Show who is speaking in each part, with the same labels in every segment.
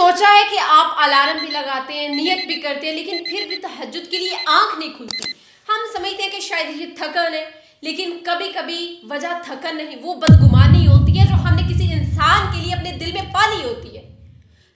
Speaker 1: सोचा है कि आप अलार्म भी लगाते हैं, नियत भी करते हैं, लेकिन फिर भी तहज्जुद के लिए आंख नहीं खुलती। हम समझते हैं कि शायद ये थकन है, लेकिन कभी कभी वजह थकन नहीं, वो बदगुमानी होती है जो हमने किसी इंसान के लिए अपने दिल में पाली होती है।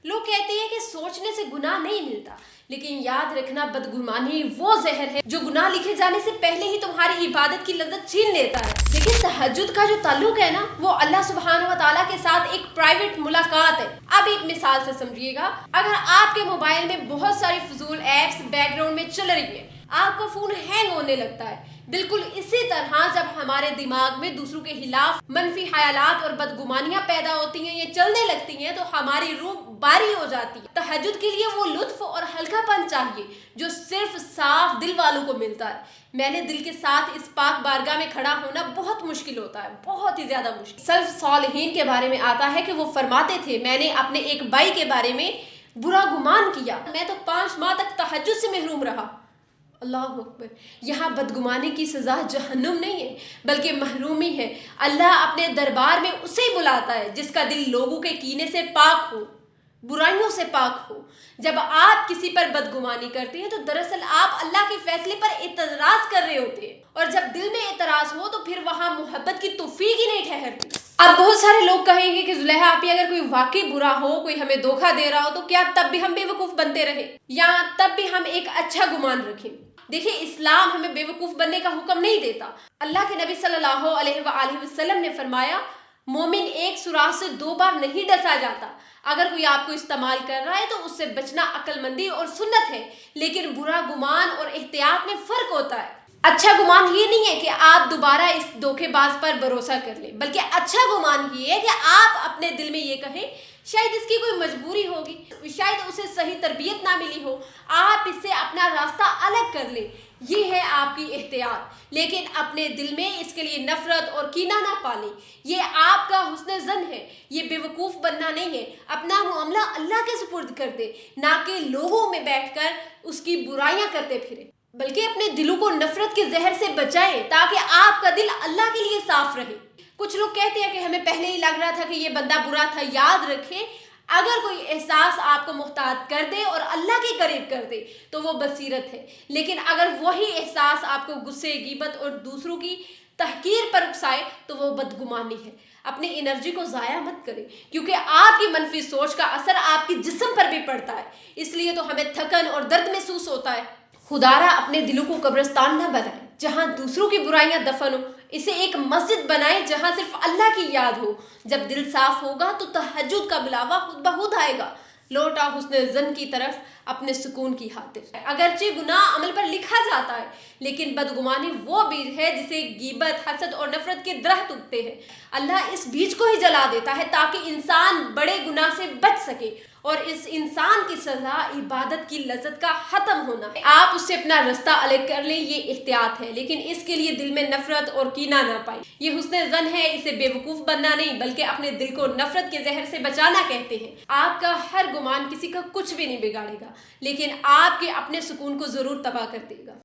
Speaker 1: लोग कहते हैं कि सोचने से गुनाह नहीं मिलता, लेकिन याद रखना बदगुमानी वो जहर है जो गुनाह लिखे जाने से पहले ही तुम्हारी इबादत की लज्जत छीन लेता है। लेकिन तहज्जुद का जो ताल्लुक है ना, वो अल्लाह सुब्हानहू व तआला के साथ एक प्राइवेट मुलाकात है। अब एक मिसाल से समझिएगा, अगर आपके मोबाइल में बहुत सारी फजूल एप्स बैकग्राउंड में चल रही है, आपका फोन हैंग होने लगता है। बिल्कुल इसी तरह जब हमारे दिमाग में दूसरों के खिलाफ मनफी ख्यालात और बदगुमानियां पैदा होती हैं, ये चलने लगती हैं, तो हमारी रूह बारी हो जाती है। तहज्जुद के लिए वो लुत्फ और हल्कापन चाहिए जो सिर्फ साफ दिल वालों को मिलता है। मैंने दिल के साथ इस पाक बारगाह में खड़ा होना बहुत मुश्किल होता है, बहुत ही ज्यादा मुश्किल। सल्फ सालिहीन के बारे में आता है कि वो फरमाते थे, मैंने अपने एक भाई के बारे में बुरा गुमान किया, मैं तो 5 माह तक तहज्जुद से महरूम रहा। अल्लाह अकबर। यहाँ बदगुमानी की सज़ा जहन्नुम नहीं है, बल्कि महरूमी है। अल्लाह अपने दरबार में उसे ही बुलाता है जिसका दिल लोगों के कीने से पाक हो, बुराइयों से पाक हो। जब आप किसी पर बदगुमानी करते हैं तो दरअसल आप अल्लाह के फैसले पर एतराज कर रहे होते हैं, और जब दिल में एतराज हो तो फिर वहाँ मोहब्बत की तौफीक ही नहीं ठहरती। अब बहुत सारे लोग कहेंगे कि जुलेहा आपी, अगर कोई वाकई बुरा हो, कोई हमें धोखा दे रहा हो, तो क्या तब भी हम बेवकूफ़ बनते रहे, या तब भी हम एक अच्छा गुमान रखें? देखिए, इस्लाम हमें बेवकूफ़ बनने का हुक्म नहीं देता। अल्लाह के नबी सल्लल्लाहु अलैहि वसल्लम ने फरमाया, मोमिन एक सुराख से 2 बार नहीं डसा जाता। अगर कोई आपको इस्तेमाल कर रहा है तो उससे बचना अक्लमंदी और सुन्नत है, लेकिन बुरा गुमान और एहतियात में फ़र्क होता है। अच्छा गुमान ये नहीं है कि आप दोबारा इस धोखेबाज पर भरोसा कर लें, बल्कि अच्छा गुमान ये है कि आप अपने दिल में ये कहें, शायद इसकी कोई मजबूरी होगी, शायद उसे सही तरबियत ना मिली हो, आप इससे अपना रास्ता अलग कर लें। ये है आपकी एहतियात, लेकिन अपने दिल में इसके लिए नफरत और कीना ना पालें। ये आपका हुस्न ज़न है, ये बेवकूफ़ बनना नहीं है। अपना मामला अल्लाह के सुपुर्द कर दे, ना कि लोगों में बैठकर उसकी बुराइयां करते फिरे, बल्कि अपने दिलों को नफरत के जहर से बचाएं ताकि आपका दिल अल्लाह के लिए साफ रहे। कुछ लोग कहते हैं कि हमें पहले ही लग रहा था कि ये बंदा बुरा था। याद रखें, अगर कोई एहसास आपको मुहताज कर दे और अल्लाह के करीब कर दे तो वो बसीरत है, लेकिन अगर वही एहसास आपको गुस्से, गीबत और दूसरों की तहकीर पर उकसाए तो वो बदगुमानी है। अपनी एनर्जी को ज़ाया मत करें, क्योंकि आपकी मनफी सोच का असर आपके जिस्म पर भी पड़ता है। इसलिए तो हमें थकन और दर्द महसूस होता है। खुदारा अपने दिलों को कब्रिस्तान न बनाए जहाँ दूसरों की बुराइयां दफन हो, इसे एक मस्जिद बनाए जहाँ सिर्फ अल्लाह की याद हो। जब दिल साफ होगा तो तहज्जुद का बुलावा खुद ब खुद आएगा। लौटा हुस्न ज़न की तरफ अपने सुकून की खातिर। अगरचे गुनाह अमल पर लिखा जाता है, लेकिन बदगुमानी वो बीज है जिसे गीबत, हसद और नफरत के दरख्त उगते हैं। अल्लाह इस बीज को ही जला देता है ताकि इंसान बड़े गुनाह से बच सके, और इस इंसान की सजा इबादत की लज्जत का खत्म होना है। आप उससे अपना रास्ता अलग कर लें, ये एहतियात है, लेकिन इसके लिए दिल में नफरत और कीना ना पाए। ये हुस्न ज़न है, इसे बेवकूफ़ बनना नहीं, बल्कि अपने दिल को नफरत के जहर से बचाना कहते हैं। आपका हर गुमान किसी का कुछ भी नहीं बिगाड़ेगा, लेकिन आपके अपने सुकून को ज़रूर तबाह कर देगा।